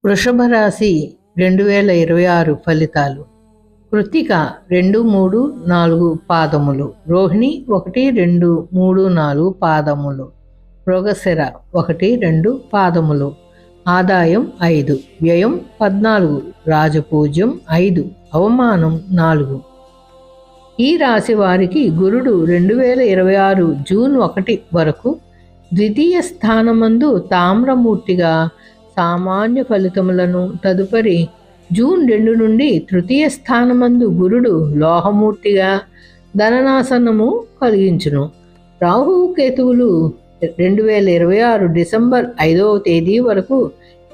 వృషభ రాశి 2026 ఫలితాలు. కృత్తిక 2, 3, 4 పాదములు, రోహిణి 1, 2, 3, 4 పాదములు, మృగశిర 1, 2 పాదములు. ఆదాయం 5, వ్యయం 14, రాజపూజ్యం 5, అవమానం 4. ఈ రాశి వారికి గురుడు 2026 జూన్ 1 వరకు ద్వితీయ స్థానమందు తామ్రమూర్తిగా సామాన్య ఫలితములను, తదుపరి జూన్ 2 నుండి తృతీయ స్థానమందు గురుడు లోహమూర్తిగా ధననాశనము కలిగించును. రాహువు కేతువులు 2026 డిసెంబర్ 5వ తేదీ వరకు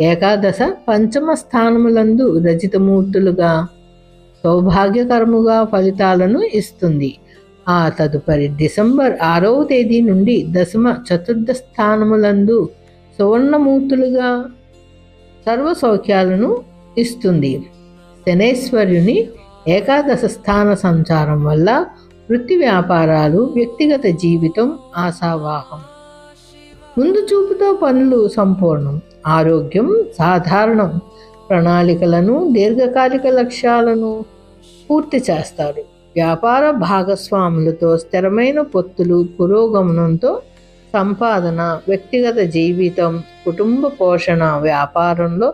ఏకాదశ పంచమ స్థానములందు రజితమూర్తులుగా సౌభాగ్యకరముగా ఫలితాలను ఇస్తుంది. ఆ తదుపరి డిసెంబర్ 6వ తేదీ నుండి దశమ చతుర్థ స్థానములందు సువర్ణమూర్తులుగా సర్వ సౌఖ్యాలను ఇస్తుంది. శనేశ్వర్యుని ఏకాదశ స్థాన సంచారం వల్ల వృత్తి వ్యాపారాలు, వ్యక్తిగత జీవితం ఆశావాహం. ముందు చూపుతో పనులు సంపూర్ణం, ఆరోగ్యం సాధారణం. ప్రణాళికలను, దీర్ఘకాలిక లక్ష్యాలను పూర్తి చేస్తారు. వ్యాపార భాగస్వాములతో స్థిరమైన పొత్తులు, పురోగమనంతో సంపాదన, వ్యక్తిగత జీవితం, కుటుంబ పోషణ, వ్యాపారంలో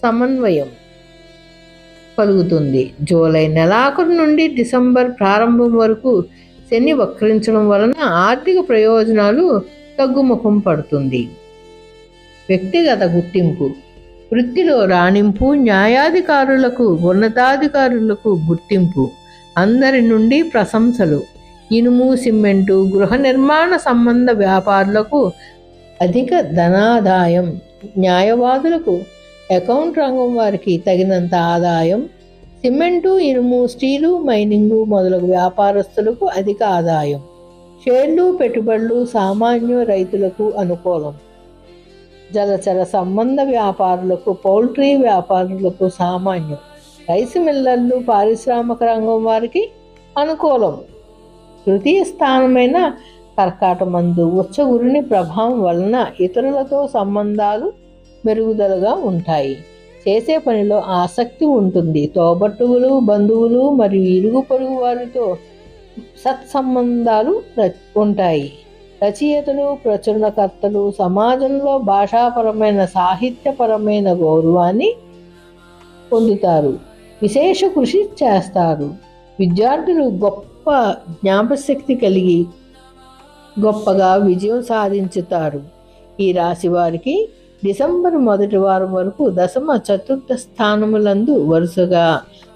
సమన్వయం కలుగుతుంది. జూలై నెలాఖరు నుండి డిసెంబర్ ప్రారంభం వరకు శని వక్రించడం వలన ఆర్థిక ప్రయోజనాలు తగ్గుముఖం పడుతుంది. వ్యక్తిగత గుర్తింపు, వృత్తిలో రాణింపు, న్యాయాధికారులకు, ఉన్నతాధికారులకు గుర్తింపు, అందరి నుండి ప్రశంసలు. ఇనుము, సిమెంటు, గృహ నిర్మాణ సంబంధ వ్యాపారులకు అధిక ధనాదాయం, న్యాయవాదులకు, అకౌంట్ రంగం వారికి తగినంత ఆదాయం, సిమెంటు, ఇనుము, స్టీలు, మైనింగు మొదలగు వ్యాపారస్తులకు అధిక ఆదాయం, షేర్లు, పెట్టుబడులు సామాన్య రైతులకు అనుకూలం, జలచర సంబంధ వ్యాపారులకు, పౌల్ట్రీ వ్యాపారులకు సామాన్యం, రైస్ మిల్లర్లు, పారిశ్రామిక రంగం వారికి అనుకూలం. తృతీయ స్థానమైన కర్కాటమందు ఉచ్చగురుని ప్రభావం వలన ఇతరులతో సంబంధాలు మెరుగుదలగా ఉంటాయి. చేసే పనిలో ఆసక్తి ఉంటుంది. తోబట్టువులు, బంధువులు మరియు ఇరుగు పొరుగు వారితో సత్సంబంధాలు ఉంటాయి. రచయితలు, ప్రచురణకర్తలు సమాజంలో భాషాపరమైన, సాహిత్యపరమైన గౌరవాన్ని పొందుతారు. విశేష కృషి చేస్తారు. విద్యార్థులు గొప్ప జ్ఞాపశక్తి కలిగి గొప్పగా విజయం సాధించుతారు. ఈ రాశి వారికి డిసెంబర్ మొదటి వారం వరకు దశమ చతుర్థ స్థానములందు వరుసగా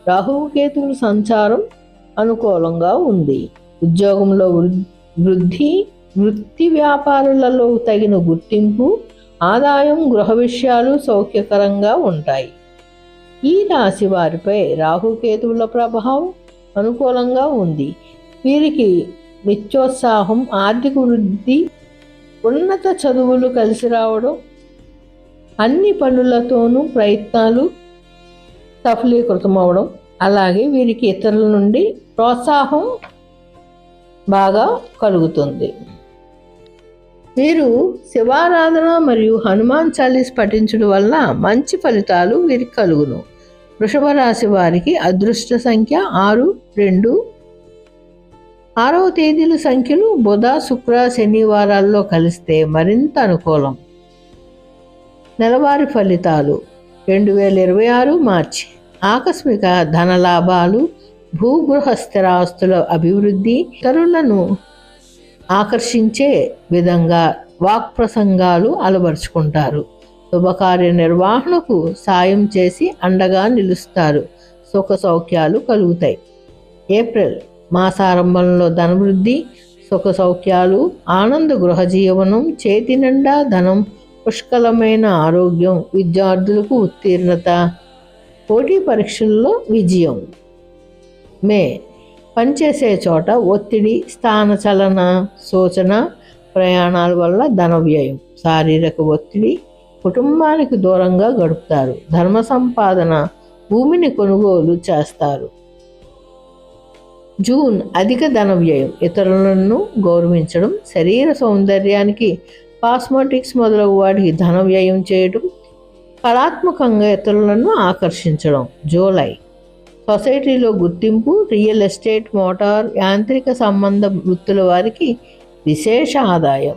రాహువు కేతువుల సంచారం అనుకూలంగా ఉంది. ఉద్యోగంలో వృద్ధి, వృత్తి వ్యాపారులలో తగిన గుర్తింపు, ఆదాయం, గృహ విషయాలు సౌఖ్యకరంగా ఉంటాయి. ఈ రాశి వారిపై రాహుకేతువుల ప్రభావం అనుకూలంగా ఉంది. వీరికి నిత్యోత్సాహం, ఆర్థిక వృద్ధి, ఉన్నత చదువులు కలిసి రావడం, అన్ని పనులతోనూ ప్రయత్నాలు సఫలీకృతమవడం, అలాగే వీరికి ఇతరుల నుండి ప్రోత్సాహం బాగా కలుగుతుంది. వీరు శివారాధన మరియు హనుమాన్ చాలీస్ పఠించడం వల్ల మంచి ఫలితాలు వీరికి కలుగును. వృషభ రాశి వారికి అదృష్ట సంఖ్య 6, 2, 6వ తేదీల సంఖ్యలు బుధ, శుక్ర, శనివారాల్లో కలిస్తే మరింత అనుకూలం. నెలవారీ ఫలితాలు. 2026 మార్చి. ఆకస్మిక ధనలాభాలు, భూగృహ స్థిరాస్తుల అభివృద్ధి, ఇతరులను ఆకర్షించే విధంగా వాక్ప్రసంగాలు అలవరుచుకుంటారు. శుభకార్య నిర్వహణకు సాయం చేసి అండగా నిలుస్తారు. సుఖ సౌఖ్యాలు కలుగుతాయి. ఏప్రిల్ మాసారంభంలో ధనవృద్ధి, సుఖ సౌఖ్యాలు, ఆనంద గృహ జీవనం, చేతి నిండా ధనం, పుష్కలమైన ఆరోగ్యం, విద్యార్థులకు ఉత్తీర్ణత, పోటీ పరీక్షల్లో విజయం. మే పనిచేసే చోట ఒత్తిడి, స్థానచలన సూచన, ప్రయాణాల వల్ల ధన వ్యయం, శారీరక ఒత్తిడి, కుటుంబానికి దూరంగా గడుపుతారు. ధర్మ సంపాదన, భూమిని కొనుగోలు చేస్తారు. జూన్ అధిక ధన వ్యయం, ఇతరులను గౌరవించడం, శరీర సౌందర్యానికి కాస్మెటిక్స్ మొదలగు వాటికి ధన వ్యయం చేయడం, కళాత్మకంగా ఇతరులను ఆకర్షించడం. జూలై సొసైటీలో గుర్తింపు, రియల్ ఎస్టేట్, మోటార్, యాంత్రిక సంబంధ వృత్తుల వారికి విశేష ఆదాయం.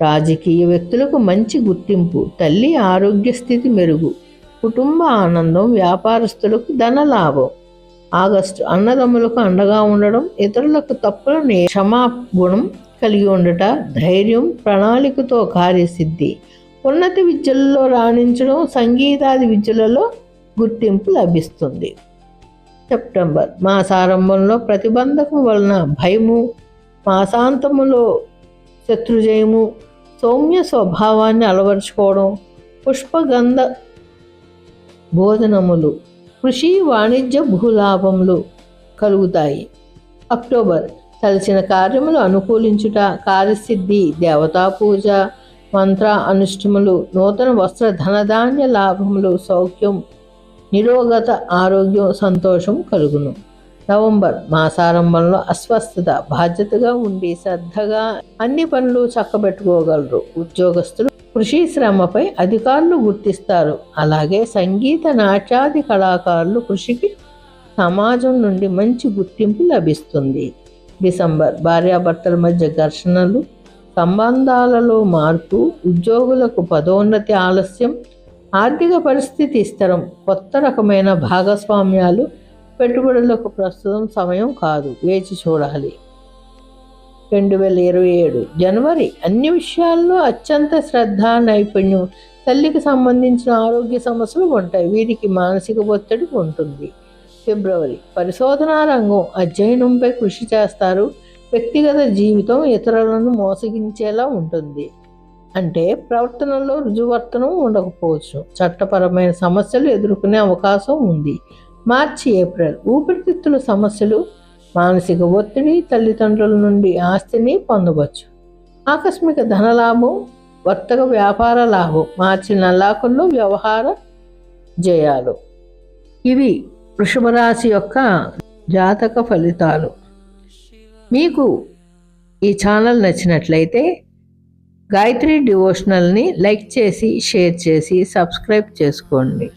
రాజకీయ వ్యక్తులకు మంచి గుర్తింపు, తల్లి ఆరోగ్య స్థితి మెరుగు, కుటుంబ ఆనందం, వ్యాపారస్తులకు ధన లాభం. ఆగస్టు అన్నదమ్ములకు అండగా ఉండడం, ఇతరులకు తప్పులని క్షమాగుణం కలిగి ఉండట, ధైర్యం, ప్రణాళికతో కార్యసిద్ధి, ఉన్నత విద్యలలో రాణించడం, సంగీతాది విద్యలలో గుర్తింపు లభిస్తుంది. సెప్టెంబర్ మాసారంభంలో ప్రతిబంధకం వలన భయము, మాసాంతములో శత్రుజయము, సౌమ్య స్వభావాన్ని అలవరుచుకోవడం, పుష్పగంధ బోధనములు, కృషి, వాణిజ్య, భూలాభములు కలుగుతాయి. అక్టోబర్ తలచిన కార్యములు అనుకూలించుట, కార్యసిద్ధి, దేవతా పూజ, మంత్ర అనుష్ఠములు, నూతన వస్త్ర ధనధాన్య లాభములు, సౌఖ్యం, నిరోగత ఆరోగ్యం, సంతోషం కలుగును. నవంబర్ మాసారంభంలో అస్వస్థత, బాధ్యతగా ఉండి శ్రద్ధగా అన్ని పనులు చక్కబెట్టుకోగలరు. ఉద్యోగస్తులు కృషి శ్రమపై అధికారులు గుర్తిస్తారు. అలాగే సంగీత నాట్యాది కళాకారులు కృషికి సమాజం నుండి మంచి గుర్తింపు లభిస్తుంది. డిసెంబర్ భార్యాభర్తల మధ్య ఘర్షణలు, సంబంధాలలో మార్పు, ఉద్యోగులకు పదోన్నతి ఆలస్యం, ఆర్థిక పరిస్థితి స్థిరం, కొత్త రకమైన భాగస్వామ్యాలు, పెట్టుబడులకు ప్రస్తుతం సమయం కాదు, వేచి చూడాలి. 2027 జనవరి అన్ని విషయాల్లో అత్యంత శ్రద్ధ, నైపుణ్యం, తల్లికి సంబంధించిన ఆరోగ్య సమస్యలు ఉంటాయి, వీరికి మానసిక ఒత్తిడి ఉంటుంది. ఫిబ్రవరి పరిశోధనా రంగం, అధ్యయనంపై కృషి చేస్తారు. వ్యక్తిగత జీవితం ఇతరులను మోసగించేలా ఉంటుంది, అంటే ప్రవర్తనలో రుజువర్తనం ఉండకపోవచ్చు. చట్టపరమైన సమస్యలు ఎదుర్కొనే అవకాశం ఉంది. మార్చి ఏప్రిల్ ఊపిరితిత్తుల సమస్యలు, మానసిక ఒత్తిడి, తల్లిదండ్రుల నుండి ఆస్తిని పొందవచ్చు. ఆకస్మిక ధనలాభం, వర్తక వ్యాపార లాభం. మార్చి నెలాఖరులో వ్యవహార జయాలు. ఇవి వృషభ రాశి యొక్క జాతక ఫలితాలు. మీకు ఈ ఛానల్ నచ్చినట్లయితే గాయత్రి డివోషనల్ని లైక్ చేసి, షేర్ చేసి, సబ్స్క్రైబ్ చేసుకోండి.